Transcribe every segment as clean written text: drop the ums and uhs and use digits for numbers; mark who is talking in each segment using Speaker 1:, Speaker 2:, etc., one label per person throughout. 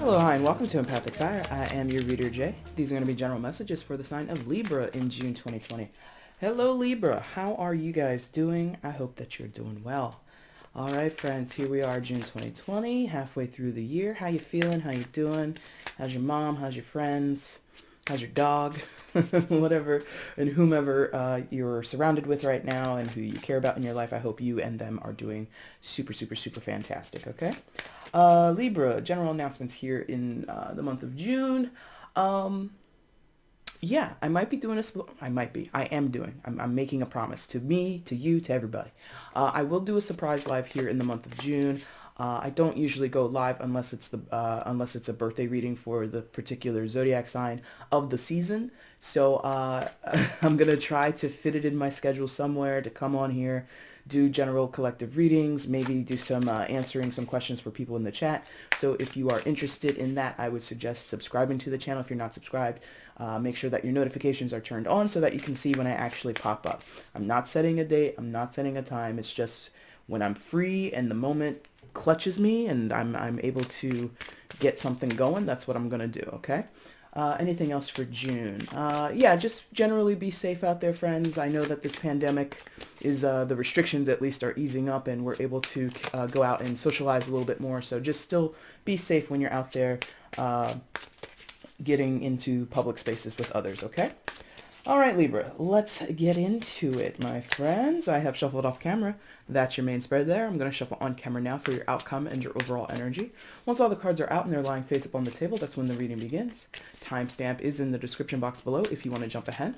Speaker 1: Hello, hi, and welcome to Empathic Fire. I am your reader, Jay. These are going to be general messages for the sign of Libra in June 2020. Hello, Libra. How are you guys doing? I hope that you're doing well. All right, friends, here we are, June 2020, halfway through the year. How you feeling? How you doing? How's your mom? How's your friends? How's your dog? Whatever, and whomever you're surrounded with right now and who you care about in your life, I hope you and them are doing super, super, super fantastic, okay? Libra, general announcements here in the month of June. Yeah, I might be doing I'm making a promise to me, to you, to everybody. I will do a surprise live here in the month of June. I don't usually go live unless it's a birthday reading for the particular zodiac sign of the season. So I'm gonna try to fit it in my schedule somewhere to come on here, do general collective readings, maybe do some answering some questions for people in the chat. So if you are interested in that, I would suggest subscribing to the channel if you're not subscribed. Make sure that your notifications are turned on so that you can see when I actually pop up. I'm not setting a date. I'm not setting a time. It's just when I'm free and the moment clutches me and I'm able to get something going, that's what I'm going to do, okay? Anything else for June? Yeah, just generally be safe out there, friends. I know that this pandemic is, the restrictions at least are easing up and we're able to go out and socialize a little bit more. So just still be safe when you're out there getting into public spaces with others, okay? All right, Libra, let's get into it, my friends. I have shuffled off camera. That's your main spread there. I'm going to shuffle on camera now for your outcome and your overall energy. Once all the cards are out and they're lying face up on the table, that's when the reading begins. Timestamp is in the description box below if you want to jump ahead.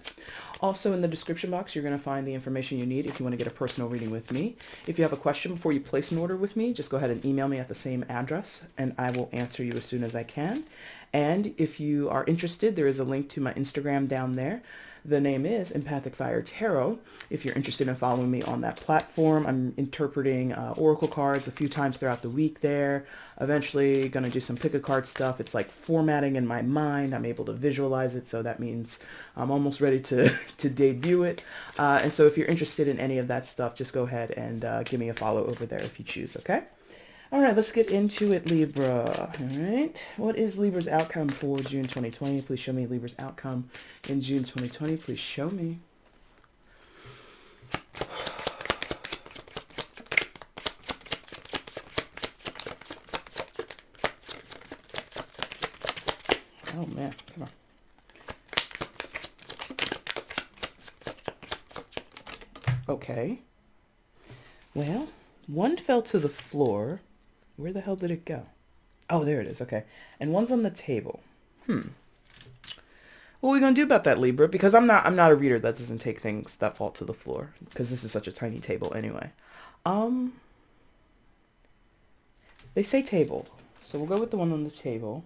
Speaker 1: Also in the description box, you're going to find the information you need if you want to get a personal reading with me. If you have a question before you place an order with me, just go ahead and email me at the same address and I will answer you as soon as I can. And if you are interested, there is a link to my Instagram down there. The name is EmpathicFire Tarot. If you're interested in following me on that platform, I'm interpreting oracle cards a few times throughout the week there. Eventually going to do some pick-a-card stuff. It's like formatting in my mind. I'm able to visualize it, so that means I'm almost ready to, to debut it. And so if you're interested in any of that stuff, just go ahead and give me a follow over there if you choose, okay? All right, let's get into it, Libra. All right, what is Libra's outcome for June 2020? Please show me Libra's outcome in June 2020. Please show me. Oh, man, come on. Okay. Well, one fell to the floor. Where the hell did it go? Oh, there it is. Okay. And one's on the table. What are we going to do about that, Libra? Because I'm not a reader that doesn't take things that fall to the floor. Because this is such a tiny table anyway. They say table. So we'll go with the one on the table.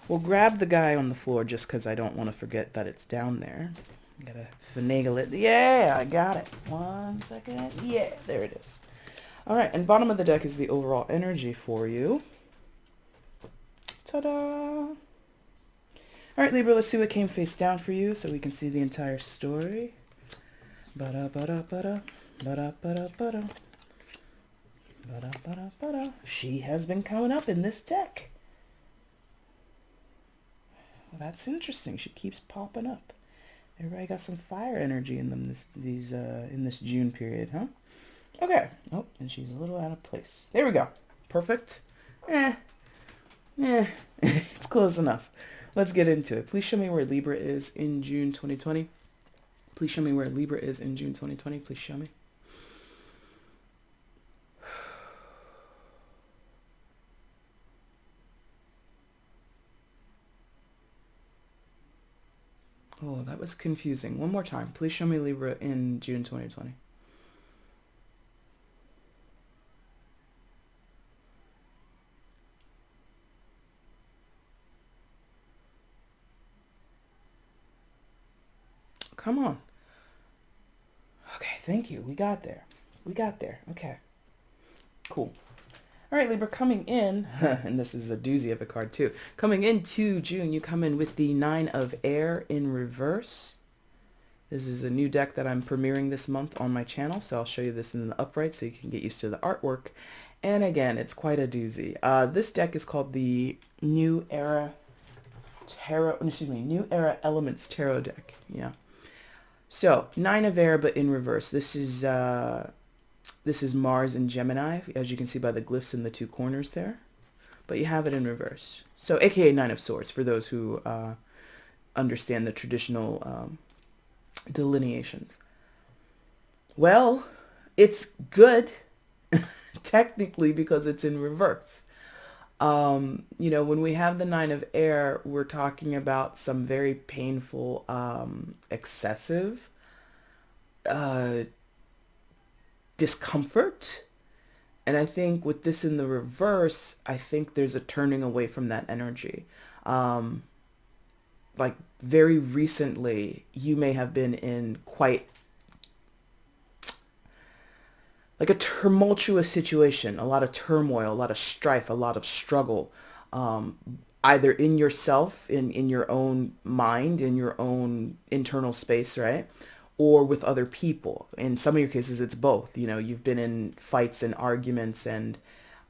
Speaker 1: We'll grab the guy on the floor just because I don't want to forget that it's down there. Gotta finagle it. Yeah, I got it. 1 second. Yeah, there it is. All right, and bottom of the deck is the overall energy for you. Ta-da! All right, Libra, let's see what came face down for you so we can see the entire story. Ba-da-ba-da-ba-da, ba-da-ba-da-ba-da, ba-da-ba-da-ba-da. She has been coming up in this deck. Well, that's interesting. She keeps popping up. Everybody got some fire energy in them in this June period, huh? Okay. Oh, and she's a little out of place. There we go. Perfect. It's close enough. Let's get into it. Please show me where Libra is in June 2020. Please show me where Libra is in June 2020. Please show me. Oh, that was confusing. One more time. Please show me Libra in June 2020. Come on. Okay, thank you. We got there. We got there. Okay. Cool. All right, Libra, coming in, and this is a doozy of a card too. Coming into June, you come in with the 9 of Air in reverse. This is a new deck that I'm premiering this month on my channel, so I'll show you this in the upright so you can get used to the artwork. And again, it's quite a doozy. This deck is called the New Era Tarot, excuse me, New Era Elements Tarot deck. Yeah. So, Nine of Air, but in reverse. This is Mars and Gemini, as you can see by the glyphs in the two corners there. But you have it in reverse. So, aka Nine of Swords, for those who understand the traditional delineations. Well, it's good, technically, because it's in reverse. When we have the Nine of Air, we're talking about some very painful, excessive discomfort. And I think with this in the reverse, I think there's a turning away from that energy. Like very recently, you may have been in quite like a tumultuous situation, a lot of turmoil, a lot of strife, a lot of struggle, either in yourself, in your own mind, in your own internal space, right? Or with other people. In some of your cases, it's both. You've been in fights and arguments and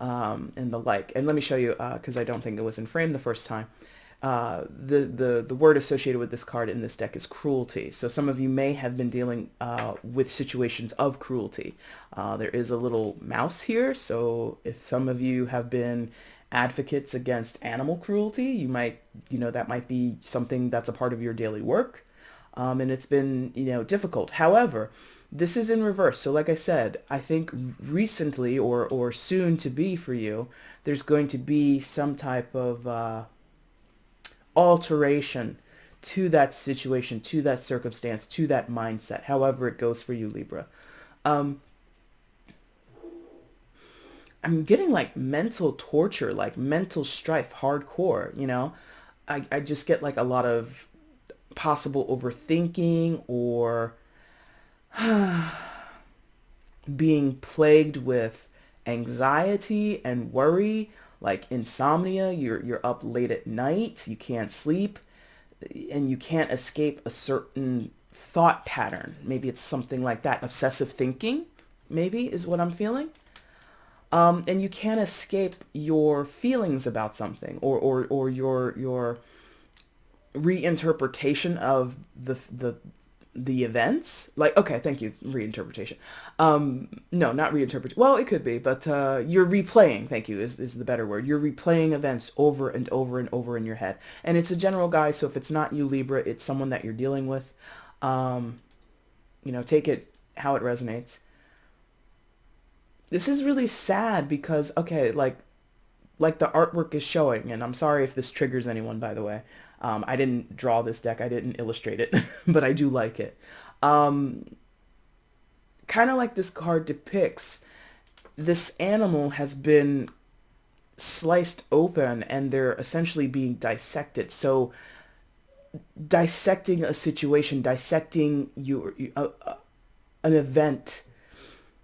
Speaker 1: the like. And let me show you, because I don't think it was in frame the first time. The word associated with this card in this deck is cruelty. So some of you may have been dealing with situations of cruelty. There is a little mouse here, so if some of you have been advocates against animal cruelty, you might, that might be something that's a part of your daily work, and it's been, difficult. However, this is in reverse. So like I said, I think recently or soon to be for you, there's going to be some type of alteration to that situation, to that circumstance, to that mindset, however it goes for you, Libra. I'm getting like mental torture, like mental strife, hardcore, I just get like a lot of possible overthinking or being plagued with anxiety and worry, like insomnia. You're up late at night, you can't sleep, and you can't escape a certain thought pattern. Maybe it's something like that. Obsessive thinking, maybe, is what I'm feeling. And you can't escape your feelings about something or your reinterpretation of the events. Like, okay, thank you, reinterpretation. No, not reinterpret. Well, it could be, but you're replaying, thank you, is the better word. You're replaying events over and over and over in your head. And it's a general guide, so if it's not you, Libra, it's someone that you're dealing with. Take it how it resonates. This is really sad because, okay, like the artwork is showing, and I'm sorry if this triggers anyone, by the way. I didn't draw this deck, I didn't illustrate it, but I do like it. Kind of like this card depicts, this animal has been sliced open and they're essentially being dissected. So dissecting a situation, dissecting an event,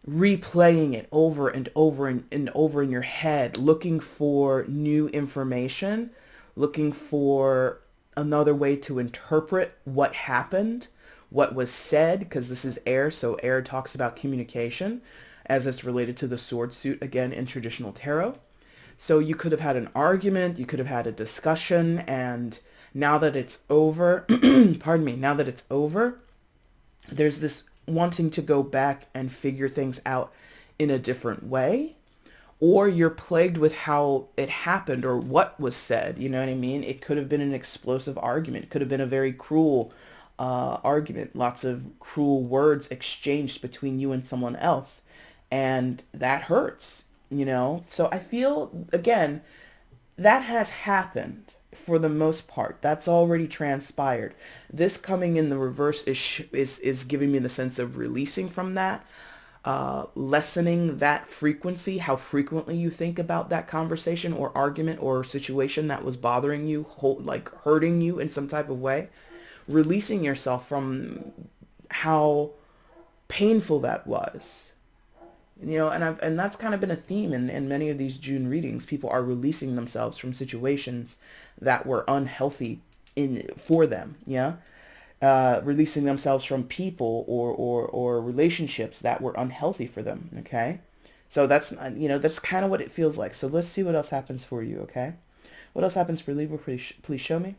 Speaker 1: replaying it over and over and over in your head, looking for new information, looking for another way to interpret what happened, what was said, because this is air, so air talks about communication as it's related to the sword suit, again, in traditional tarot. So you could have had an argument, you could have had a discussion, and now that it's over, pardon me, now that it's over, there's this wanting to go back and figure things out in a different way, or you're plagued with how it happened or what was said. You know what I mean? It could have been an explosive argument. It could have been a very cruel argument. Lots of cruel words exchanged between you and someone else. And that hurts, So I feel, again, that has happened for the most part. That's already transpired. This coming in the reverse is giving me the sense of releasing from that, lessening that frequency, how frequently you think about that conversation or argument or situation that was bothering you, like hurting you in some type of way, releasing yourself from how painful that was. And that's kind of been a theme in many of these June readings. People are releasing themselves from situations that were unhealthy for them. Yeah. Releasing themselves from people or relationships that were unhealthy for them. Okay. So that's, that's kind of what it feels like. So let's see what else happens for you, okay? What else happens for Libra? Please show me.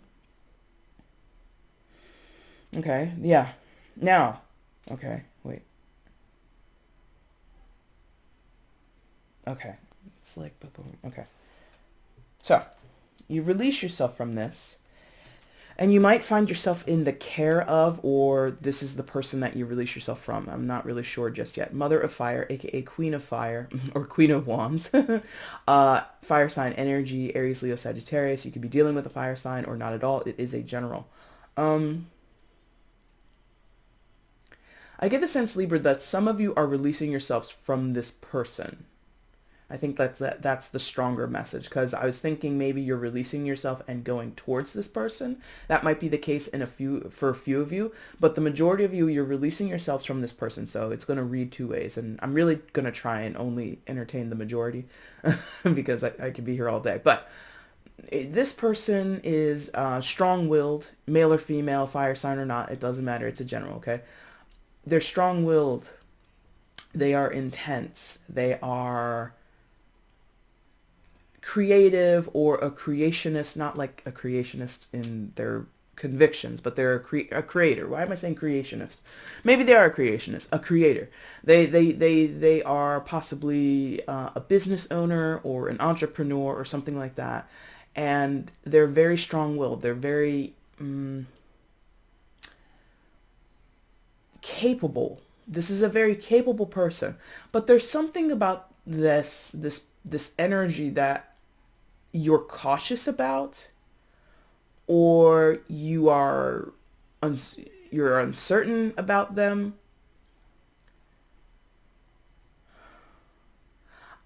Speaker 1: Okay, yeah. Now, okay, wait. Okay, it's like, okay. So, you release yourself from this, and you might find yourself in the care of, or this is the person that you release yourself from. I'm not really sure just yet. Mother of Fire, aka Queen of Fire, or Queen of Wands. Fire sign energy, Aries, Leo, Sagittarius. You could be dealing with a fire sign or not at all. It is a general. I get the sense, Libra, that some of you are releasing yourselves from this person. I think that's the stronger message, because I was thinking maybe you're releasing yourself and going towards this person. That might be the case for a few of you, but the majority of you, you're releasing yourselves from this person. So it's going to read two ways, and I'm really going to try and only entertain the majority because I could be here all day. But this person is strong-willed, male or female, fire sign or not, it doesn't matter. It's a general, okay? They're strong-willed. They are intense. They are creative, or a creationist, not like a creationist in their convictions, but they're a creator. Why am I saying creationist? Maybe they are a creationist, a creator. They are possibly a business owner or an entrepreneur or something like that. And they're very strong-willed. They're very capable. This is a very capable person. But there's something about this energy that you're cautious about, or you're uncertain about them.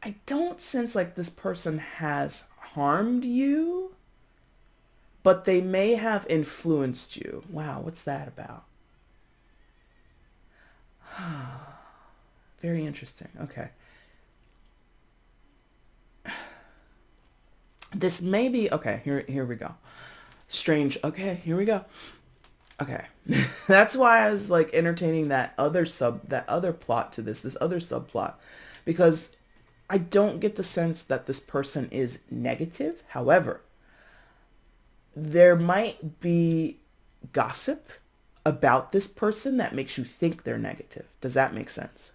Speaker 1: I don't sense like this person has harmed you, but they may have influenced you. Wow, what's that about? Very interesting. Okay. This may be, okay, here we go. Strange. Okay, here we go. Okay. That's why I was like entertaining that other plot to this other subplot, because I don't get the sense that this person is negative. However, there might be gossip about this person that makes you think they're negative. Does that make sense?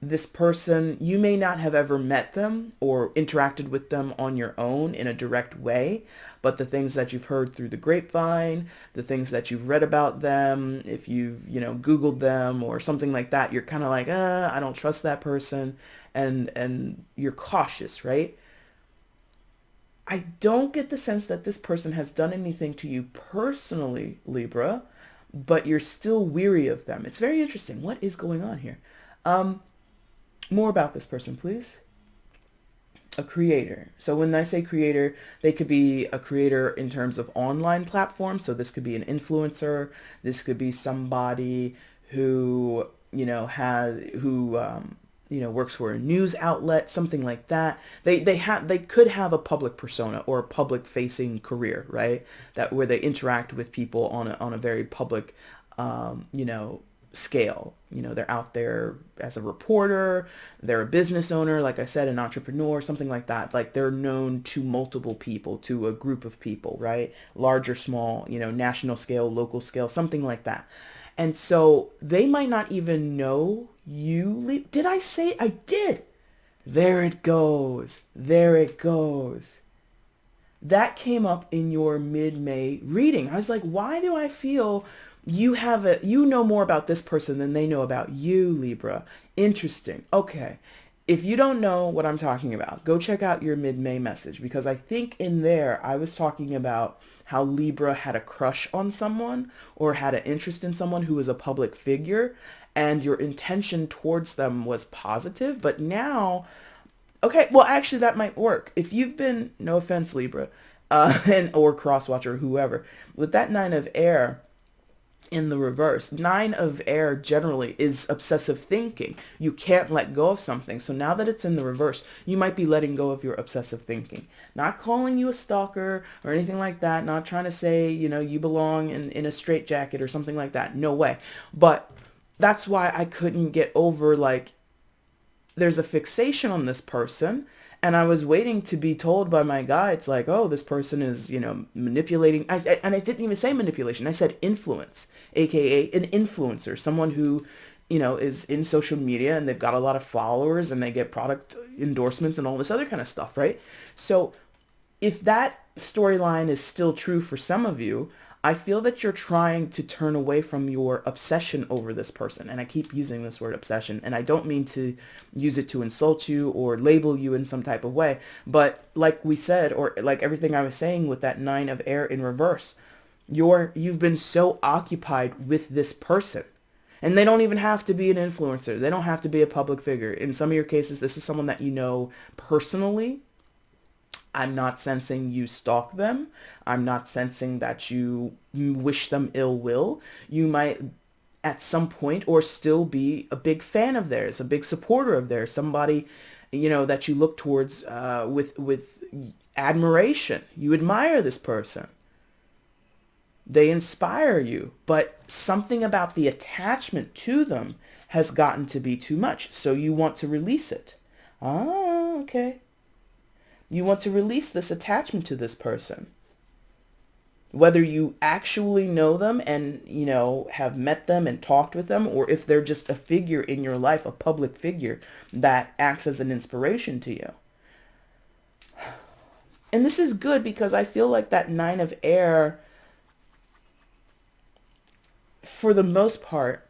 Speaker 1: This person, you may not have ever met them or interacted with them on your own in a direct way, but the things that you've heard through the grapevine, the things that you've read about them, if you've, Googled them or something like that, you're kind of like, I don't trust that person, and you're cautious, right? I don't get the sense that this person has done anything to you personally, Libra, but you're still weary of them. It's very interesting. What is going on here? More about this person, please. A creator. So when I say creator, they could be a creator in terms of online platforms. So this could be an influencer. This could be somebody who, works for a news outlet, something like that. They could have a public persona or a public facing career, right? That where they interact with people on a very public, scale. They're out there as a reporter, they're a business owner, like I said, an entrepreneur, something like that. Like they're known to multiple people, to a group of people, right? Large or small, national scale, local scale, something like that. And so they might not even know you. Did I say I did? There it goes. There it goes. That came up in your mid-May reading. I was like, why do I feel you know more about this person than they know about you, Libra? Interesting. Okay. If you don't know what I'm talking about, go check out your mid-May message, because I think in there I was talking about how Libra had a crush on someone or had an interest in someone who was a public figure, and your intention towards them was positive. But now, okay, well, actually that might work. If you've been, no offense, Libra, or Crosswatch or whoever, with that 9 of air, in the reverse, 9 of air generally is obsessive thinking. You can't let go of something. So now that it's in the reverse, you might be letting go of your obsessive thinking. Not calling you a stalker or anything like that. Not trying to say, you belong in a straitjacket or something like that. No way. But that's why I couldn't get over, like, there's a fixation on this person, and I was waiting to be told by my guides, like, oh, this person is, manipulating. And I didn't even say manipulation. I said influence, aka an influencer, someone who, is in social media and they've got a lot of followers and they get product endorsements and all this other kind of stuff, right? So if that storyline is still true for some of you, I feel that you're trying to turn away from your obsession over this person. And I keep using this word obsession, and I don't mean to use it to insult you or label you in some type of way. But like we said, or like everything I was saying with that 9 of air in reverse, you've been so occupied with this person. And they don't even have to be an influencer. They don't have to be a public figure. In some of your cases, this is someone that you know personally. I'm not sensing you stalk them. I'm not sensing that you wish them ill will. You might at some point or still be a big fan of theirs, a big supporter of theirs, somebody, that you look towards with admiration. You admire this person. They inspire you, but something about the attachment to them has gotten to be too much. So you want to release it. Ah, okay. You want to release this attachment to this person. Whether you actually know them and, have met them and talked with them, or if they're just a figure in your life, a public figure that acts as an inspiration to you. And this is good because I feel like that 9 of air, for the most part,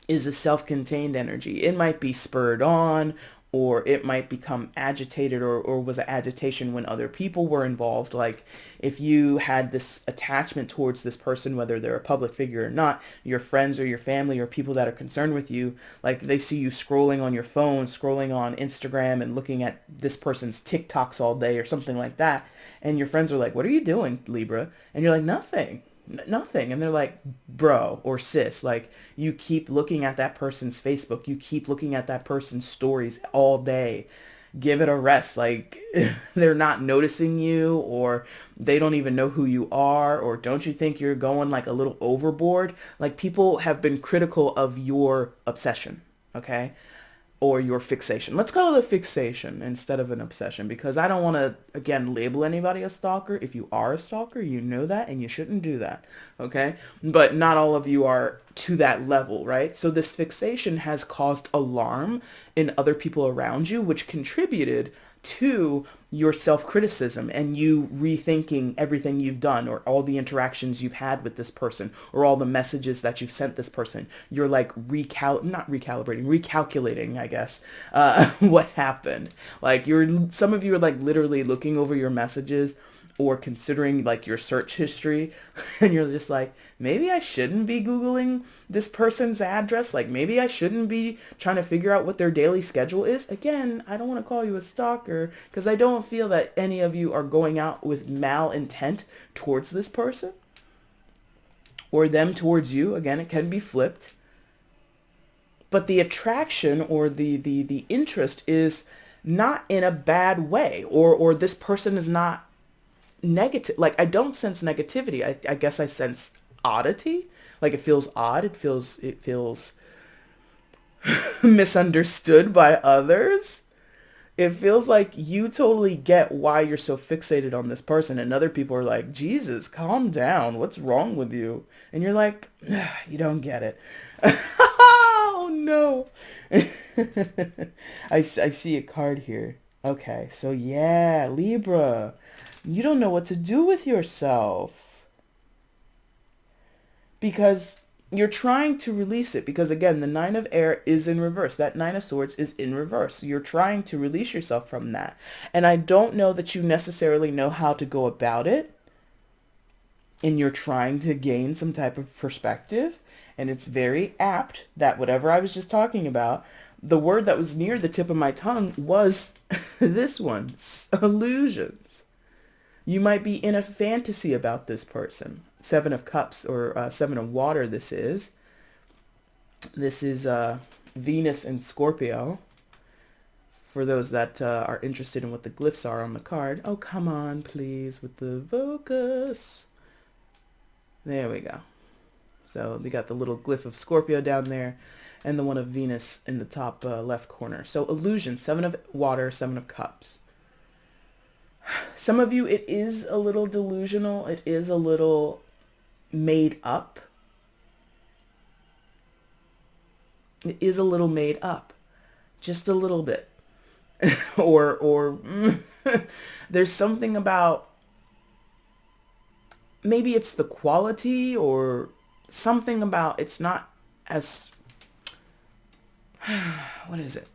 Speaker 1: is a self-contained energy. It might be spurred on, or it might become agitated, or was an agitation when other people were involved. Like if you had this attachment towards this person, whether they're a public figure or not, your friends or your family or people that are concerned with you, like they see you scrolling on your phone, scrolling on Instagram and looking at this person's TikToks all day or something like that. And your friends are like, what are you doing, Libra? And you're like, nothing. And they're like, bro or sis, like you keep looking at that person's Facebook, you keep looking at that person's stories all day. Give it a rest. Like they're not noticing you, or they don't even know who you are, or don't you think you're going like a little overboard? Like people have been critical of your obsession, okay? Or your fixation. Let's call it a fixation instead of an obsession, because I don't want to, again, label anybody a stalker. If you are a stalker, you know that, and you shouldn't do that, okay? But not all of you are to that level, right? So this fixation has caused alarm in other people around you, which contributed to your self-criticism and you rethinking everything you've done, or all the interactions you've had with this person, or all the messages that you've sent this person. You're like recalculating, I guess, what happened. Like some of you are like literally looking over your messages or considering like your search history, and you're just like, maybe I shouldn't be Googling this person's address. Like maybe I shouldn't be trying to figure out what their daily schedule is. Again, I don't want to call you a stalker because I don't feel that any of you are going out with malintent towards this person or them towards you. Again, it can be flipped. But the attraction or the interest is not in a bad way, or this person is not negative. Like I don't sense negativity. I guess I sense oddity. Like it feels odd. It feels misunderstood by others. It feels like you totally get why you're so fixated on this person, and other people are like, Jesus, calm down. What's wrong with you? And you're like, you don't get it. Oh no. I see a card here. Okay, so yeah, Libra. You don't know what to do with yourself because you're trying to release it. Because again, the 9 of air is in reverse. That 9 of swords is in reverse. You're trying to release yourself from that. And I don't know that you necessarily know how to go about it. And you're trying to gain some type of perspective. And it's very apt that whatever I was just talking about, the word that was near the tip of my tongue was this one, illusions. You might be in a fantasy about this person. 7 of Cups, or 7 of Water this is. This is Venus and Scorpio. For those that are interested in what the glyphs are on the card. Oh, come on, please, with the focus. There we go. So we got the little glyph of Scorpio down there. and the one of Venus in the top left corner. So illusion, 7 of water, 7 of cups. Some of you, it is a little delusional. It is a little made up. It is a little made up. Just a little bit. or there's something about, maybe it's the quality or something about, it's not as, what is it?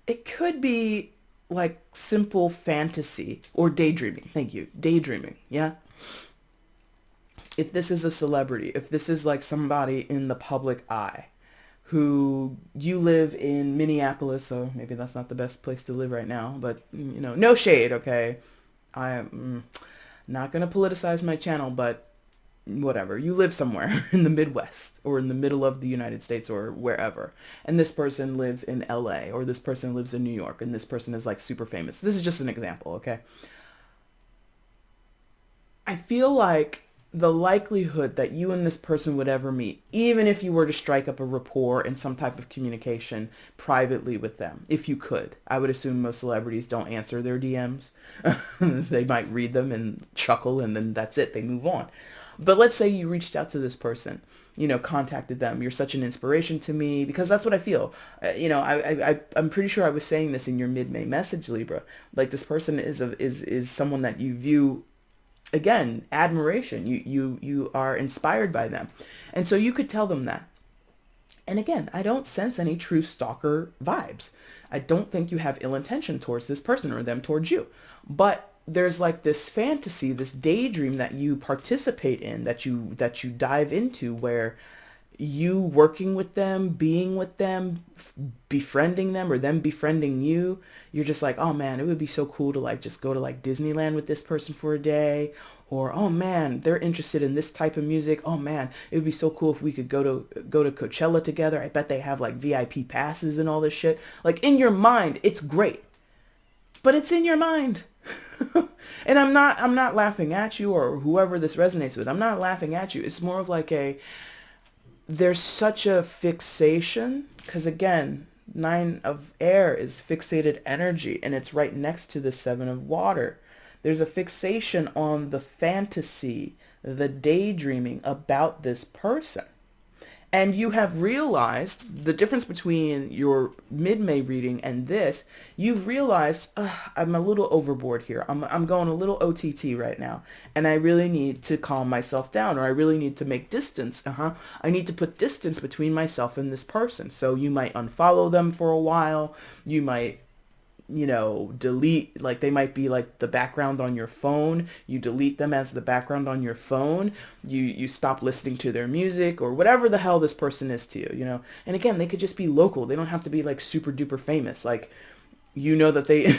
Speaker 1: It could be like simple fantasy or daydreaming. Thank you. Daydreaming. Yeah. If this is a celebrity, if this is like somebody in the public eye, who, you live in Minneapolis, so maybe that's not the best place to live right now, but no shade, okay? I am not going to politicize my channel, but whatever. You live somewhere in the Midwest or in the middle of the United States or wherever, and this person lives in LA, or this person lives in New York, and this person is like super famous. This is just an example, okay? I feel like the likelihood that you and this person would ever meet, even if you were to strike up a rapport and some type of communication privately with them, if you could. I would assume most celebrities don't answer their DMs. They might read them and chuckle, and then that's it. They move on. But let's say you reached out to this person, contacted them. You're such an inspiration to me, because that's what I feel. I'm pretty sure I was saying this in your mid-May message, Libra. Like, this person is someone that you view, again, admiration. You are inspired by them. And so you could tell them that. And again, I don't sense any true stalker vibes. I don't think you have ill intention towards this person or them towards you. But there's like this fantasy, this daydream that you participate in, that you dive into, where you working with them, being with them, befriending them, or them befriending you, you're just like, oh man, it would be so cool to like just go to like Disneyland with this person for a day. Or, oh man, they're interested in this type of music. Oh man, it would be so cool if we could go to Coachella together. I bet they have like VIP passes and all this shit. Like, in your mind, it's great. But it's in your mind. And I'm not laughing at you, or whoever this resonates with. I'm not laughing at you. It's more of like there's such a fixation, because again, 9 of air is fixated energy, and it's right next to the 7 of water. There's a fixation on the fantasy, the daydreaming about this person. And you have realized the difference between your mid-May reading and this. You've realized, I'm a little overboard here. I'm going a little OTT right now. And I really need to calm myself down, or I really need to make distance. I need to put distance between myself and this person. So you might unfollow them for a while. You might, delete, like they might be like the background on your phone. You delete them as the background on your phone. You stop listening to their music, or whatever the hell this person is to you, And again, they could just be local. They don't have to be like super duper famous. Like, that they...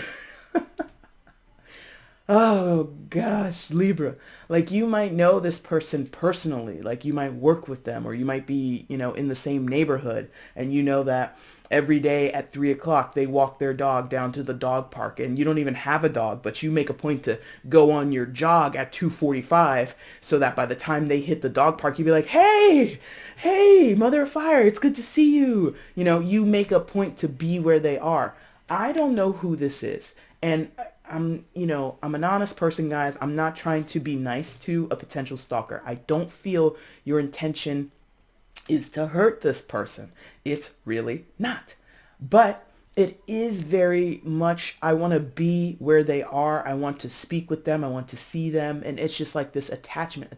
Speaker 1: Oh gosh, Libra. Like, you might know this person personally. Like, you might work with them, or you might be, in the same neighborhood, and that every day at 3 o'clock they walk their dog down to the dog park, and you don't even have a dog, but you make a point to go on your jog at 2:45, so that by the time they hit the dog park, you'd be like, hey, Mother of Fire, it's good to see you. You make a point to be where they are. I don't know who this is. And I'm an honest person, guys. I'm not trying to be nice to a potential stalker. I don't feel your intention is to hurt this person. It's really not. But it is very much, I want to be where they are. I want to speak with them. I want to see them. And it's just like this attachment.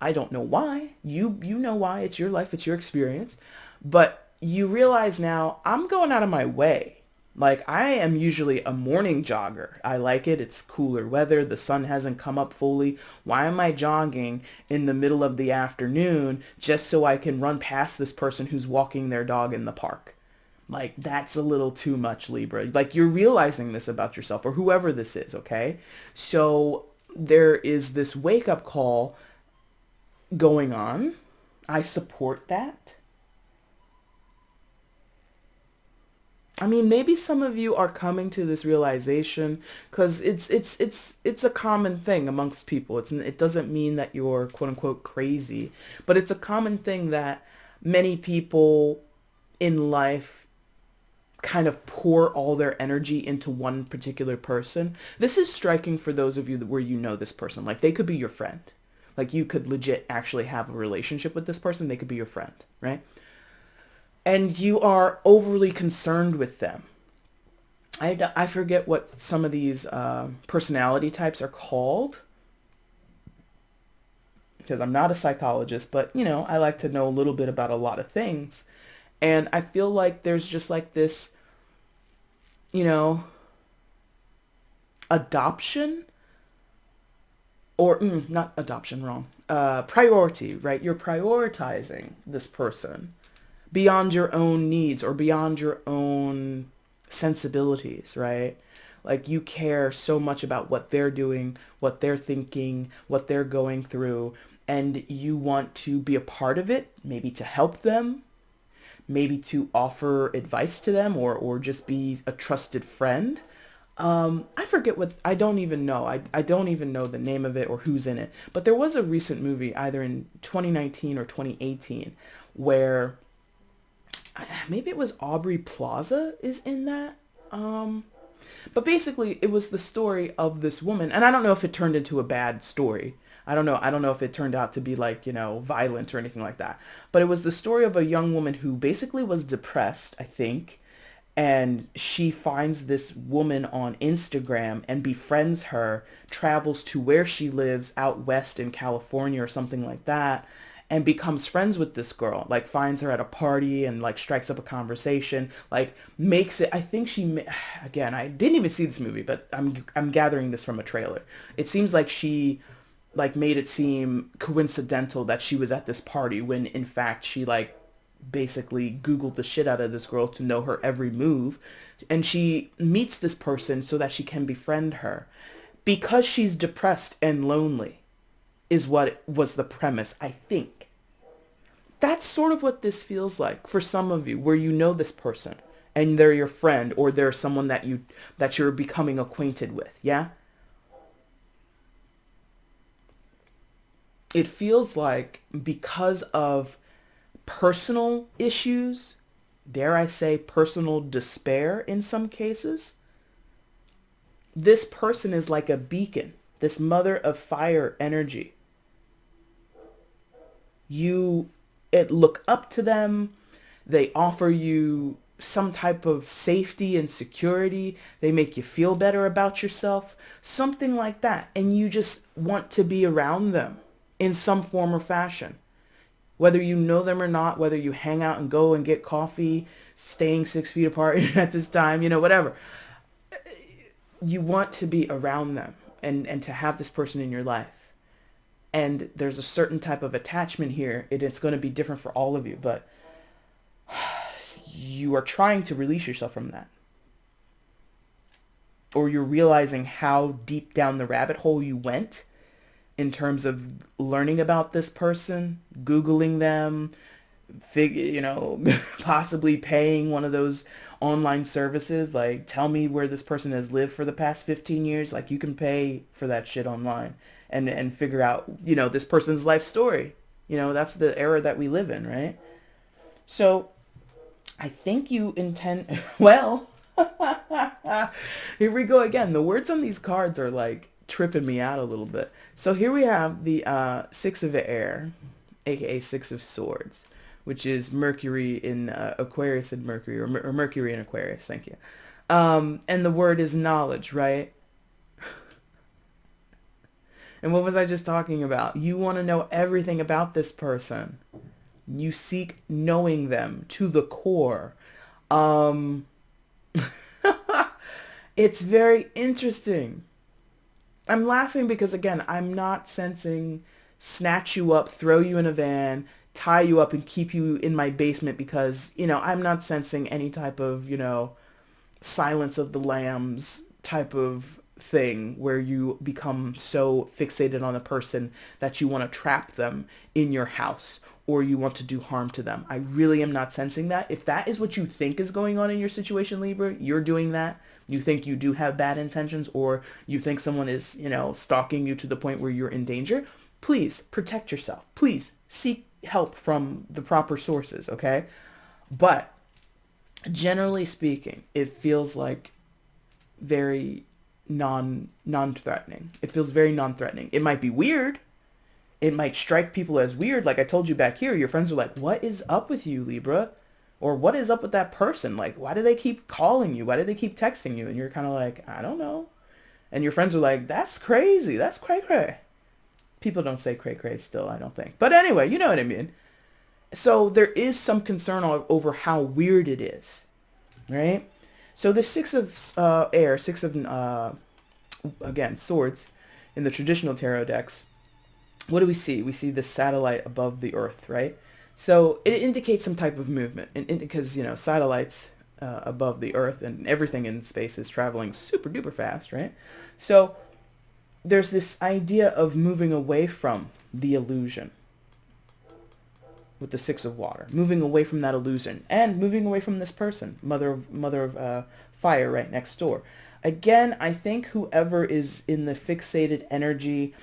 Speaker 1: I don't know why. You know why. It's your life. It's your experience. But you realize now, I'm going out of my way. Like, I am usually a morning jogger. I like it. It's cooler weather. The sun hasn't come up fully. Why am I jogging in the middle of the afternoon just so I can run past this person who's walking their dog in the park? Like, that's a little too much, Libra. Like, you're realizing this about yourself, or whoever this is, okay? So there is this wake-up call going on. I support that. I mean, maybe some of you are coming to this realization because it's a common thing amongst people. It doesn't mean that you're quote unquote crazy, but it's a common thing that many people in life kind of pour all their energy into one particular person. This is striking for those of you where you know this person. Like they could be your friend. Like you could legit actually have a relationship with this person. They could be your friend, right? And you are overly concerned with them. I forget what some of these personality types are called because I'm not a psychologist, but you know, I like to know a little bit about a lot of things. And I feel like there's just like this, you know, adoption or not adoption, wrong. Priority, right? You're prioritizing this person beyond your own needs or beyond your own sensibilities, right? Like you care so much about what they're doing, what they're thinking, what they're going through, and you want to be a part of it, maybe to help them, maybe to offer advice to them or just be a trusted friend. I forget what, I don't even know. I don't even know the name of it or who's in it. But there was a recent movie either in 2019 or 2018 where maybe it was Aubrey Plaza is in that. But basically it was the story of this woman, and I don't know if it turned into a bad story. I don't know. I don't know if it turned out to be like, you know, violent or anything like that. But it was the story of a young woman who basically was depressed, I think, and she finds this woman on Instagram and befriends her, travels to where she lives out west in California or something like that, and becomes friends with this girl, like finds her at a party and like strikes up a conversation, like makes it, I think again, I didn't even see this movie, but I'm gathering this from a trailer. It seems like she like made it seem coincidental that she was at this party when in fact she like basically Googled the shit out of this girl to know her every move. And she meets this person so that she can befriend her because she's depressed and lonely is what was the premise, I think. That's sort of what this feels like for some of you where you know this person and they're your friend or they're someone that you're becoming acquainted with, yeah? It feels like because of personal issues, dare I say personal despair in some cases, this person is like a beacon, this mother of fire energy. You look up to them, they offer you some type of safety and security, they make you feel better about yourself, something like that, and you just want to be around them in some form or fashion. Whether you know them or not, whether you hang out and go and get coffee, staying 6 feet apart at this time, you know, whatever. You want to be around them and to have this person in your life. And there's a certain type of attachment here. It's going to be different for all of you, but you are trying to release yourself from that. Or you're realizing how deep down the rabbit hole you went in terms of learning about this person, Googling them, possibly paying one of those online services, like tell me where this person has lived for the past 15 years. Like you can pay for that shit online and figure out, this person's life story. That's the era that we live in, right? So I think you intend, well, here we go again. The words on these cards are like tripping me out a little bit. So here we have the Six of Air, aka Six of Swords, which is Mercury in Aquarius and Mercury, or Mercury in Aquarius, thank you. And the word is knowledge, right? And what was I just talking about? You want to know everything about this person. You seek knowing them to the core. It's very interesting. I'm laughing because, again, I'm not sensing snatch you up, throw you in a van, tie you up and keep you in my basement because, I'm not sensing any type of, Silence of the Lambs type of thing where you become so fixated on a person that you want to trap them in your house or you want to do harm to them. I really am not sensing that. If that is what you think is going on in your situation, Libra, you're doing that. You think you do have bad intentions, or you think someone is, stalking you to the point where you're in danger, please protect yourself. Please seek help from the proper sources, okay? But generally speaking, it feels like very non-threatening. It feels very non-threatening. It might be weird. It might strike people as weird. Like I told you back here, your friends are like, what is up with you, Libra? Or what is up with that person? Like, why do they keep calling you? Why do they keep texting you? And you're kind of like, I don't know. And your friends are like, that's crazy. That's cray-cray. People don't say cray-cray still, I don't think. But anyway, you know what I mean. So there is some concern over how weird it is, right? So the six of air, six of, again, swords in the traditional tarot decks, what do we see? We see the satellite above the earth, right? So it indicates some type of movement, and because, satellites above the earth and everything in space is traveling super duper fast, right? So there's this idea of moving away from the illusion with the six of water, moving away from that illusion and moving away from this person, mother of fire right next door. Again, I think whoever is in the fixated energy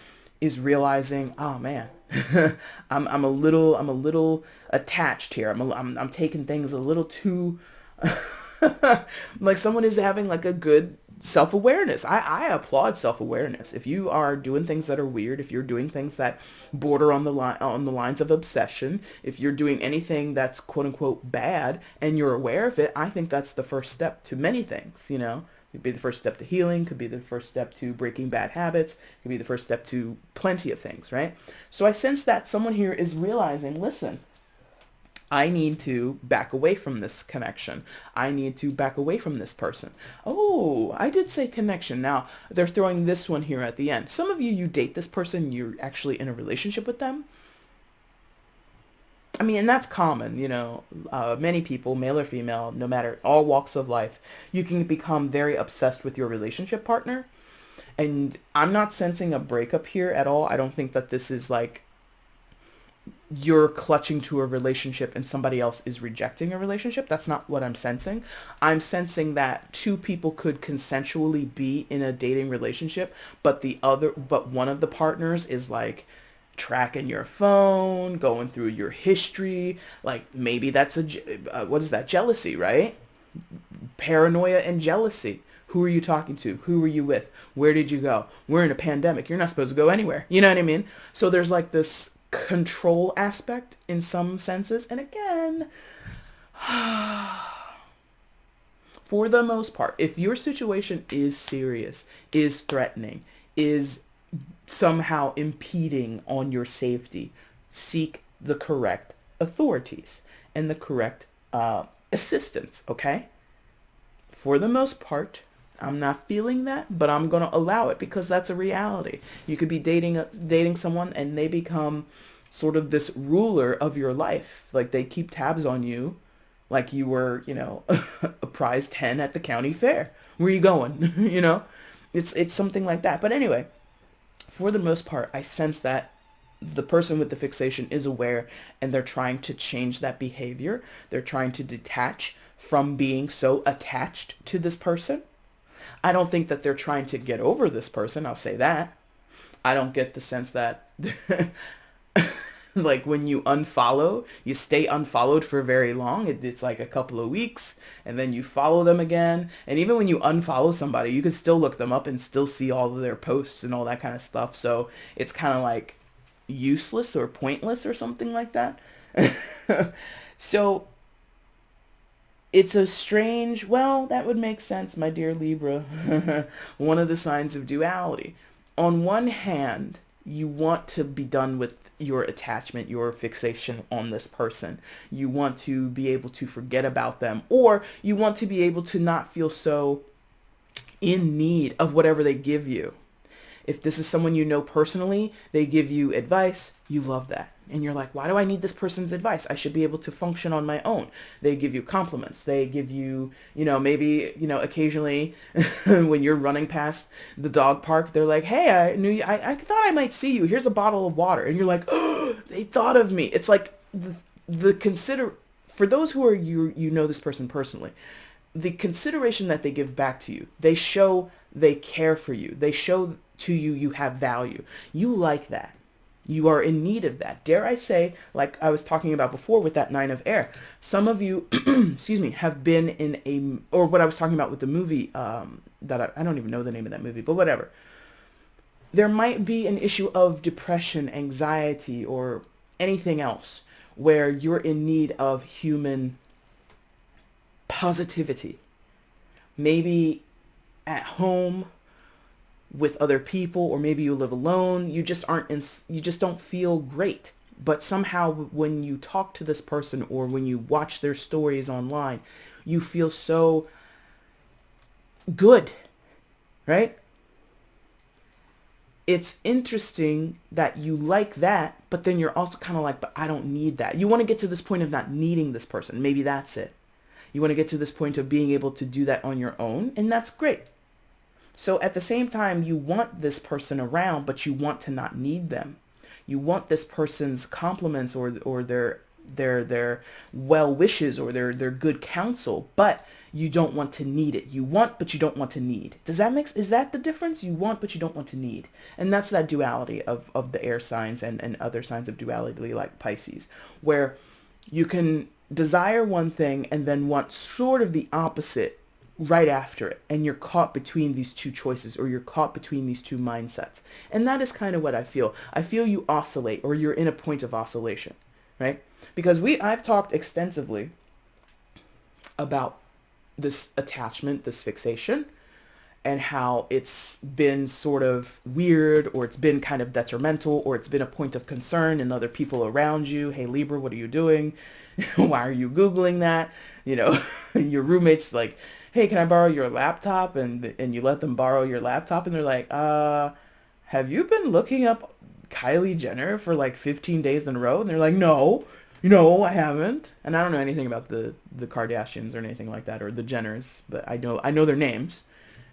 Speaker 1: is realizing, oh man, I'm a little attached here. I'm taking things a little too like someone is having like a good self-awareness. I applaud self-awareness. If you are doing things that are weird, if you're doing things that border on the lines of obsession, if you're doing anything that's quote unquote bad and you're aware of it, I think that's the first step to many things, Could be the first step to healing, could be the first step to breaking bad habits, could be the first step to plenty of things, right? So I sense that someone here is realizing, listen, I need to back away from this connection. I need to back away from this person. Oh, I did say connection. Now, they're throwing this one here at the end. Some of you date this person, you're actually in a relationship with them. I mean, and that's common, many people, male or female, no matter all walks of life, you can become very obsessed with your relationship partner. And I'm not sensing a breakup here at all. I don't think that this is like you're clutching to a relationship and somebody else is rejecting a relationship. That's not what I'm sensing. I'm sensing that two people could consensually be in a dating relationship, but one of the partners is like tracking your phone, going through your history. Like maybe that's what is that? Jealousy, right? Paranoia and jealousy. Who are you talking to? Who were you with? Where did you go? We're in a pandemic. You're not supposed to go anywhere. You know what I mean? So there's like this control aspect in some senses. And again, for the most part, if your situation is serious, is threatening, is somehow impeding on your safety, seek the correct authorities and the correct assistance, okay? For the most part, I'm not feeling that, but I'm going to allow it because that's a reality. You could be dating someone and they become sort of this ruler of your life. Like they keep tabs on you like you were, a prize 10 at the county fair. Where are you going? It's something like that. But anyway, for the most part, I sense that the person with the fixation is aware and they're trying to change that behavior. They're trying to detach from being so attached to this person. I don't think that they're trying to get over this person. I'll say that. I don't get the sense that like when you unfollow, you stay unfollowed for very long. It's like a couple of weeks and then you follow them again. And even when you unfollow somebody, you can still look them up and still see all of their posts and all that kind of stuff. So it's kind of like useless or pointless or something like that. So it's a strange, well, that would make sense, my dear Libra. One of the signs of duality. On one hand, you want to be done with your attachment, your fixation on this person. You want to be able to forget about them, or you want to be able to not feel so in need of whatever they give you. If this is someone you know personally, they give you advice, you love that. And you're like, why do I need this person's advice? I should be able to function on my own. They give you compliments. They give you, maybe, occasionally when you're running past the dog park, they're like, hey, I thought I might see you. Here's a bottle of water. And you're like, oh, they thought of me. It's like the consider for those who are you know this person personally, the consideration that they give back to you, they show they care for you. They show to you you have value. You like that. You are in need of that. Dare I say, like I was talking about before with that 9 of air, some of you, excuse me, have been in a, or what I was talking about with the movie, that I don't even know the name of that movie, but whatever. There might be an issue of depression, anxiety, or anything else where you're in need of human positivity. Maybe at home with other people, or maybe you live alone. You just you just don't feel great. But somehow when you talk to this person or when you watch their stories online, you feel so good, right? It's interesting that you like that, but then you're also kind of like, but I don't need that. You want to get to this point of not needing this person. Maybe that's it. You want to get to this point of being able to do that on your own, and that's great. So at the same time, you want this person around, but you want to not need them. You want this person's compliments or their well wishes or their good counsel, but you don't want to need it. You want, but you don't want to need. Is that the difference? You want, but you don't want to need. And that's that duality of the air signs and other signs of duality like Pisces, where you can desire one thing and then want sort of the opposite right after it. And you're caught between these two choices, or you're caught between these two mindsets. And that is kind of what I feel. I feel you oscillate, or you're in a point of oscillation, right? Because I've talked extensively about this attachment, this fixation, and how it's been sort of weird, or it's been kind of detrimental, or it's been a point of concern in other people around you. Hey, Libra, what are you doing? Why are you Googling that? You know, your roommate's like, hey, can I borrow your laptop? And you let them borrow your laptop, and they're like, have you been looking up Kylie Jenner for like 15 days in a row? And they're like, no, I haven't. And I don't know anything about the Kardashians or anything like that, or the Jenners, but I know their names,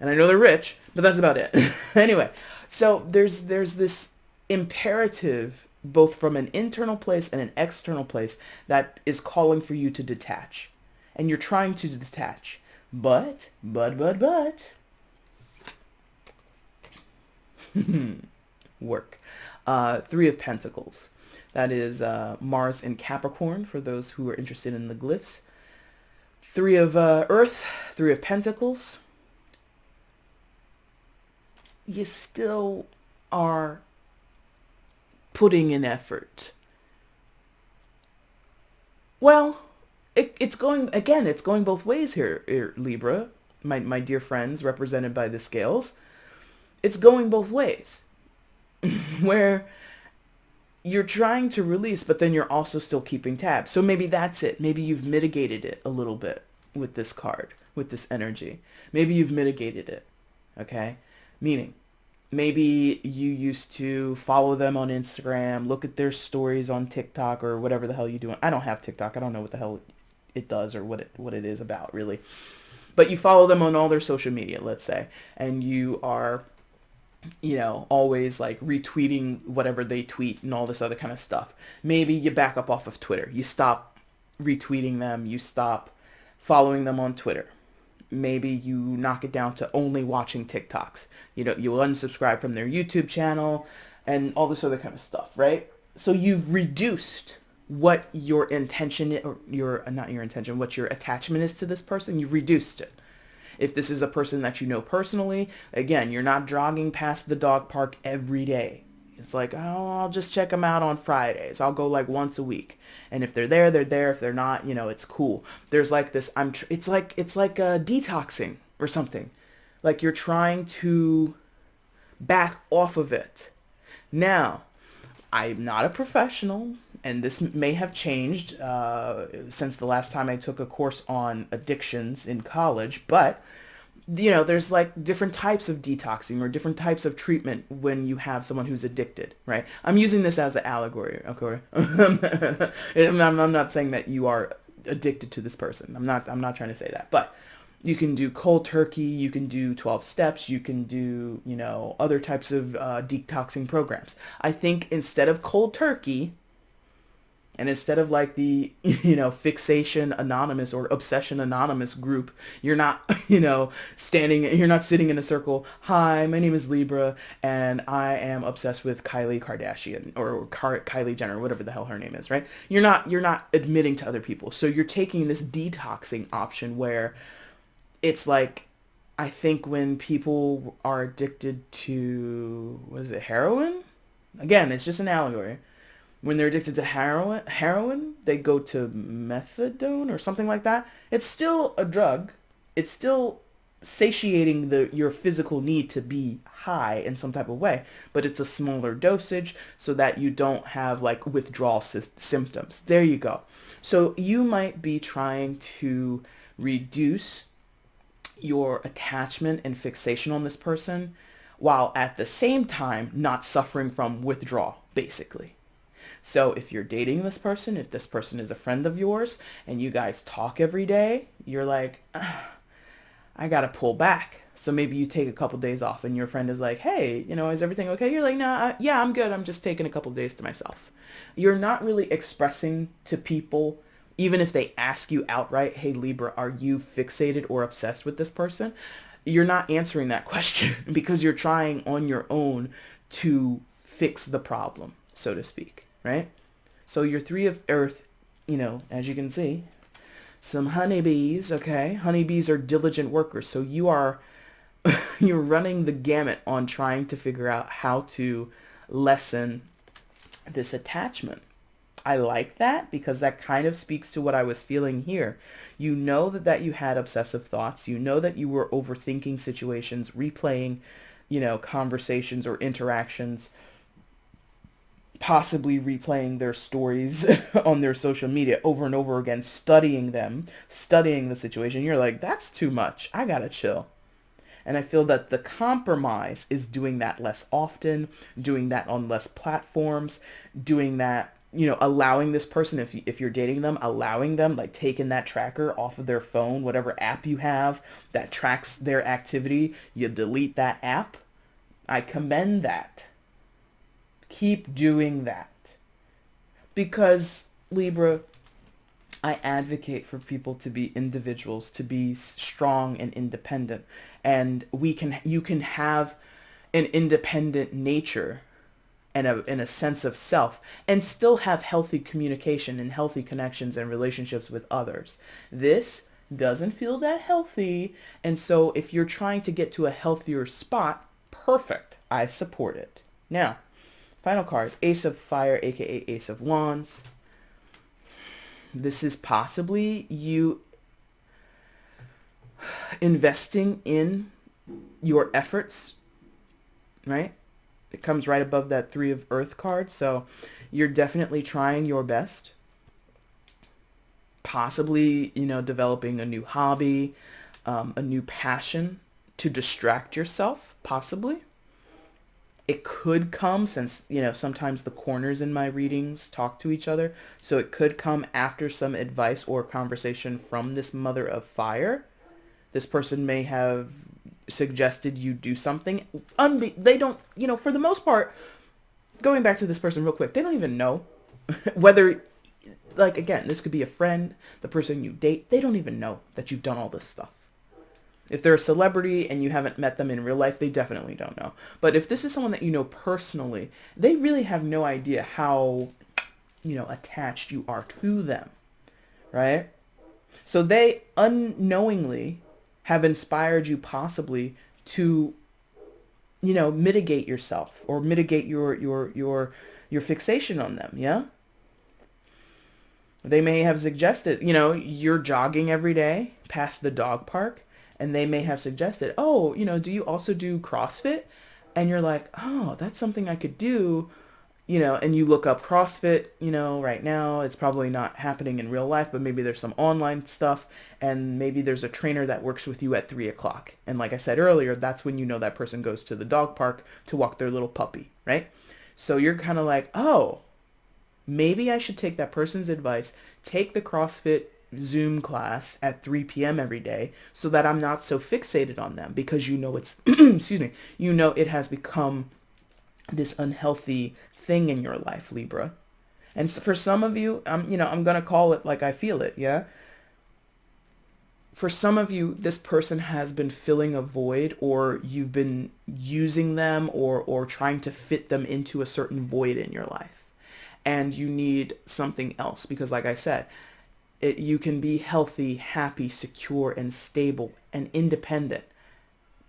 Speaker 1: and I know they're rich, but that's about it. Anyway, so there's this imperative, both from an internal place and an external place, that is calling for you to detach. And you're trying to detach. But. Work. 3 of Pentacles. That is Mars in Capricorn, for those who are interested in the glyphs. 3 of Earth, 3 of Pentacles. You still are putting in effort. Well, it's going both ways here, Libra, my dear friends represented by the scales. It's going both ways, where you're trying to release, but then you're also still keeping tabs. So maybe that's it. Maybe you've mitigated it a little bit with this card, with this energy. Maybe you've mitigated it, okay? Meaning, maybe you used to follow them on Instagram, look at their stories on TikTok, or whatever the hell you do. I don't have TikTok. I don't know what the hell it does, or what it is about, really. But you follow them on all their social media, let's say, and you are, always like retweeting whatever they tweet and all this other kind of stuff. Maybe you back up off of Twitter. You stop retweeting them. You stop following them on Twitter. Maybe you knock it down to only watching TikToks. You unsubscribe from their YouTube channel and all this other kind of stuff, right? So you've reduced what your intention, or what your attachment is to this person. You've reduced it. If this is a person that you know personally, again, you're not jogging past the dog park every day. It's like, oh, I'll just check them out on Fridays. I'll go like once a week. And if they're there, they're there. If they're not, it's cool. There's like this, it's like detoxing or something. Like you're trying to back off of it. Now, I'm not a professional, and this may have changed since the last time I took a course on addictions in college, but there's like different types of detoxing or different types of treatment when you have someone who's addicted, right? I'm using this as an allegory, okay? I'm not saying that you are addicted to this person. I'm not trying to say that, but you can do cold turkey, you can do 12 steps, you can do, other types of detoxing programs. I think instead of cold turkey, And instead of like the, fixation anonymous or obsession anonymous group, you're not, you're not sitting in a circle. Hi, my name is Libra and I am obsessed with Kylie Kardashian or Kylie Jenner, whatever the hell her name is, right? You're not admitting to other people. So you're taking this detoxing option where it's like, I think when people are addicted to, what is it, heroin? Again, it's just an allegory. When they're addicted to heroin, they go to methadone or something like that. It's still a drug. It's still satiating your physical need to be high in some type of way, but it's a smaller dosage so that you don't have like withdrawal symptoms. There you go. So you might be trying to reduce your attachment and fixation on this person while at the same time not suffering from withdrawal, basically. So if you're dating this person, if this person is a friend of yours and you guys talk every day, you're like, I gotta pull back. So maybe you take a couple days off and your friend is like, hey, is everything okay? You're like, nah, yeah, I'm good. I'm just taking a couple days to myself. You're not really expressing to people, even if they ask you outright, hey, Libra, are you fixated or obsessed with this person? You're not answering that question because you're trying on your own to fix the problem, so to speak. Right? So your 3 of Earth, as you can see, some honeybees, okay? Honeybees are diligent workers. So you're running the gamut on trying to figure out how to lessen this attachment. I like that because that kind of speaks to what I was feeling here. You know that you had obsessive thoughts. You know that you were overthinking situations, replaying, conversations or interactions, possibly replaying their stories on their social media over and over again, studying them, studying the situation. You're like, that's too much. I gotta chill. And I feel that the compromise is doing that less often, doing that on less platforms, doing that, allowing this person, if you're dating them, allowing them, like taking that tracker off of their phone, whatever app you have that tracks their activity, you delete that app. I commend that. Keep doing that. Because, Libra, I advocate for people to be individuals, to be strong and independent. And you can have an independent nature and a sense of self and still have healthy communication and healthy connections and relationships with others. This doesn't feel that healthy. And so if you're trying to get to a healthier spot, perfect. I support it. Now, final card, Ace of Fire, aka Ace of Wands. This is possibly you investing in your efforts, right? It comes right above that 3 of Earth card. So you're definitely trying your best. Possibly, developing a new hobby, a new passion to distract yourself, possibly. It could come since, sometimes the corners in my readings talk to each other. So it could come after some advice or conversation from this Mother of Fire. This person may have suggested you do something. They don't, for the most part, going back to this person real quick, they don't even know whether, like, again, this could be a friend, the person you date. They don't even know that you've done all this stuff. If they're a celebrity and you haven't met them in real life, they definitely don't know. But if this is someone that you know personally, they really have no idea how, attached you are to them, right? So they unknowingly have inspired you possibly to, mitigate yourself or mitigate your fixation on them, yeah? They may have suggested, you're jogging every day past the dog park. And they may have suggested, oh, do you also do CrossFit? And you're like, oh, that's something I could do, and you look up CrossFit, right now. It's probably not happening in real life, but maybe there's some online stuff. And maybe there's a trainer that works with you at 3 o'clock. And like I said earlier, that's when that person goes to the dog park to walk their little puppy, right? So you're kind of like, oh, maybe I should take that person's advice, take the CrossFit Zoom class at 3 p.m. every day so that I'm not so fixated on them because it's, excuse me, it has become this unhealthy thing in your life, Libra. And so for some of you, I'm going to call it like I feel it. Yeah. For some of you, this person has been filling a void, or you've been using them or trying to fit them into a certain void in your life. And you need something else because, like I said, you can be healthy, happy, secure, and stable and independent,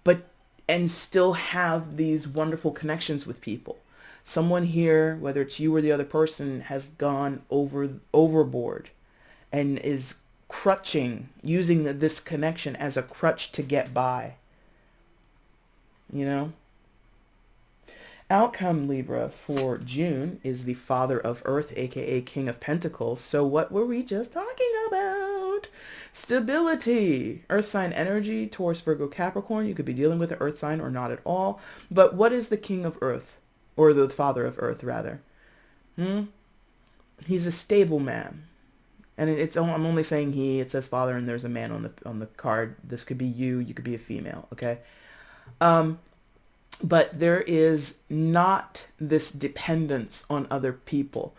Speaker 1: but and still have these wonderful connections with people. Someone here, whether it's you or the other person, has gone overboard and is crutching, using this connection as a crutch to get by. You know? Outcome, Libra, for June is the Father of Earth, aka King of Pentacles. So what were we just talking about? Stability. Earth sign energy, Taurus, Virgo, Capricorn. You could be dealing with the Earth sign or not at all. But what is the King of Earth? Or the Father of Earth, rather? He's a stable man. And I'm only saying he. It says father and there's a man on the card. This could be you. You could be a female, okay? But there is not this dependence on other people.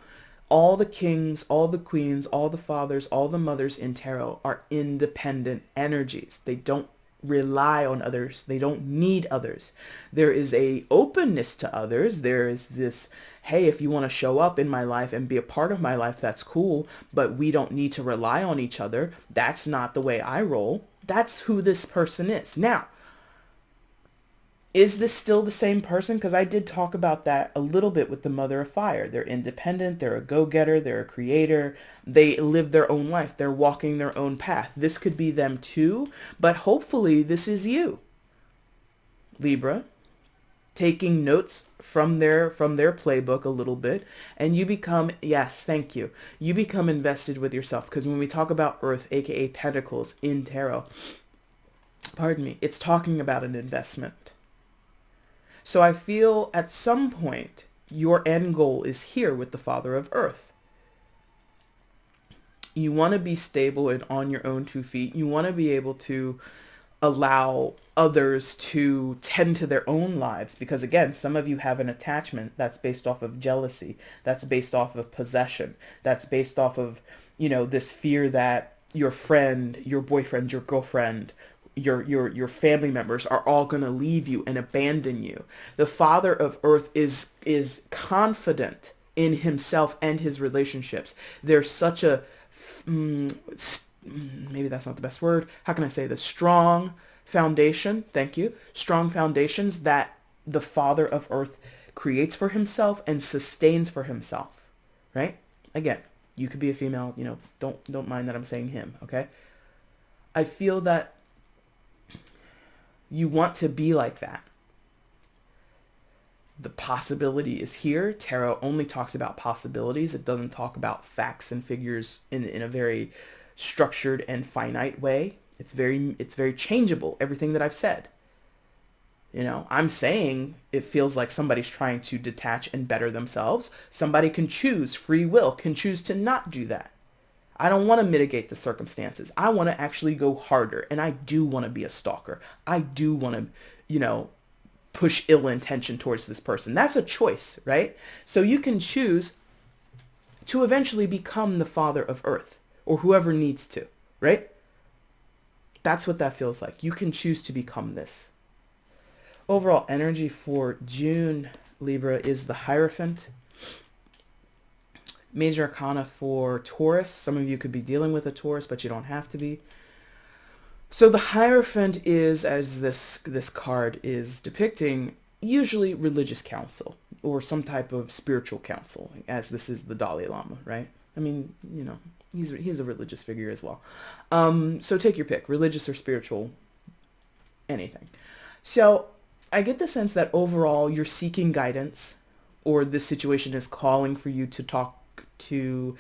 Speaker 1: All the kings, all the queens, all the fathers, all the mothers in tarot are independent energies. They don't rely on others. They don't need others. There is a openness to others. There is this, hey, if you want to show up in my life and be a part of my life, that's cool, but we don't need to rely on each other. That's not the way I roll. That's who this person is. Now, is this still the same person? Because I did talk about that a little bit with the Mother of Fire. They're independent. They're a go-getter. They're a creator. They live their own life. They're walking their own path. This could be them too, but hopefully this is you, Libra, taking notes from their playbook a little bit, and you become, yes, thank you. You become invested with yourself, because when we talk about Earth, aka Pentacles in tarot, pardon me, it's talking about an investment. So I feel at some point your end goal is here with the Father of Earth. You want to be stable and on your own 2 feet. You want to be able to allow others to tend to their own lives, because again, some of you have an attachment that's based off of jealousy, that's based off of possession, that's based off of, this fear that your friend, your boyfriend, your girlfriend, your family members are all going to leave you and abandon you. The Father of Earth is confident in himself and his relationships. There's such a maybe that's not the best word. How can I say this? Strong foundation. Thank you. Strong foundations that the Father of Earth creates for himself and sustains for himself. Right? Again, you could be a female. Don't mind that I'm saying him. Okay. I feel that you want to be like that. The possibility is here. Tarot only talks about possibilities. It doesn't talk about facts and figures in a very structured and finite way. It's very changeable, everything that I've said. I'm saying it feels like somebody's trying to detach and better themselves. Somebody can choose, free will, can choose to not do that. I don't want to mitigate the circumstances. I want to actually go harder. And I do want to be a stalker. I do want to, push ill intention towards this person. That's a choice, right? So you can choose to eventually become the Father of Earth, or whoever needs to, right? That's what that feels like. You can choose to become this. Overall energy for June, Libra, is the Hierophant. Major Arcana for Taurus. Some of you could be dealing with a Taurus, but you don't have to be. So the Hierophant is, as this card is depicting, usually religious counsel or some type of spiritual counsel, as this is the Dalai Lama, right? I mean, he's a religious figure as well. So take your pick, religious or spiritual, anything. So I get the sense that overall you're seeking guidance, or this situation is calling for you to talk to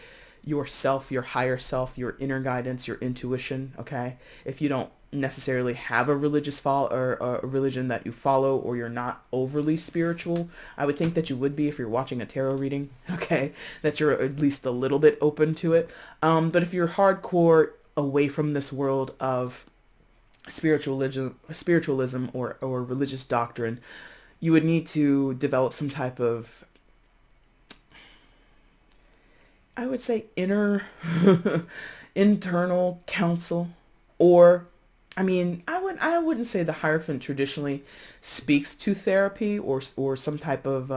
Speaker 1: yourself, your higher self, your inner guidance, your intuition. Okay, if you don't necessarily have a religious or a religion that you follow, or you're not overly spiritual, I would think that you would be if you're watching a tarot reading. Okay, that you're at least a little bit open to it. But if you're hardcore away from this world of spiritualism or religious doctrine, you would need to develop some type of I would say internal counsel, or I wouldn't say the Hierophant traditionally speaks to therapy or some type of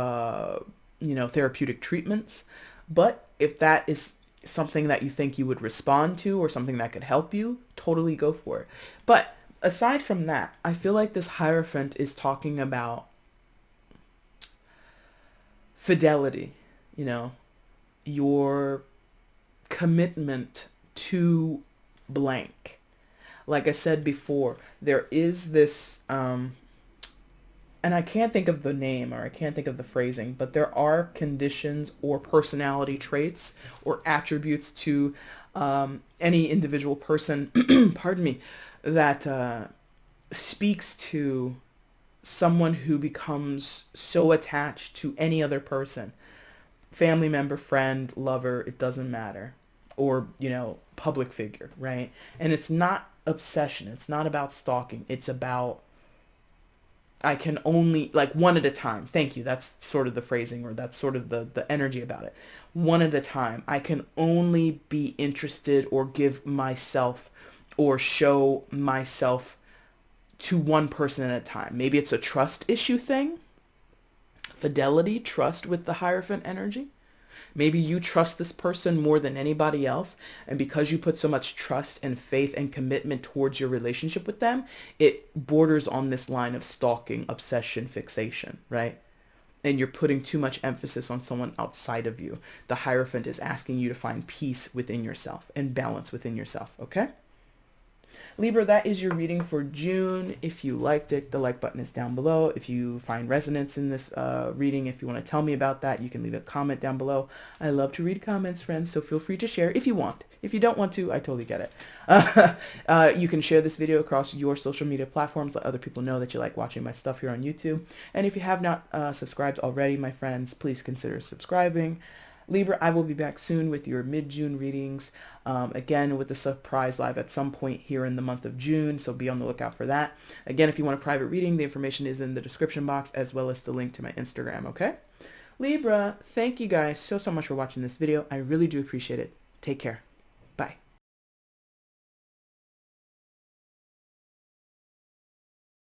Speaker 1: therapeutic treatments, but if that is something that you think you would respond to or something that could help you, totally go for it. But aside from that, I feel like this Hierophant is talking about fidelity, you know, your commitment to blank. Like I said before, there is this, and I can't think of the name or I can't think of the phrasing, but there are conditions or personality traits or attributes to any individual person, pardon me, that speaks to someone who becomes so attached to any other person, family member, friend, lover, it doesn't matter, or, public figure, right? And it's not obsession. It's not about stalking. It's about, I can only, like, one at a time. Thank you. That's sort of the phrasing, or that's sort of the energy about it. One at a time. I can only be interested or give myself or show myself to one person at a time. Maybe it's a trust issue thing. Fidelity, trust with the Hierophant energy. Maybe you trust this person more than anybody else, and because you put so much trust and faith and commitment towards your relationship with them, it borders on this line of stalking, obsession, fixation, right? And you're putting too much emphasis on someone outside of you. The Hierophant is asking you to find peace within yourself and balance within yourself, okay? Libra, that is your reading for June. If you liked it, the like button is down below. If you find resonance in this reading, if you want to tell me about that, you can leave a comment down below. I love to read comments, friends, so feel free to share if you want. If you don't want to, I totally get it. You can share this video across your social media platforms. Let other people know that you like watching my stuff here on YouTube. And if you have not subscribed already, my friends, please consider subscribing. Libra, I will be back soon with your mid-June readings, again with a surprise live at some point here in the month of June, so be on the lookout for that. Again, if you want a private reading, the information is in the description box as well as the link to my Instagram, okay? Libra, thank you guys so much for watching this video. I really do appreciate it. Take care.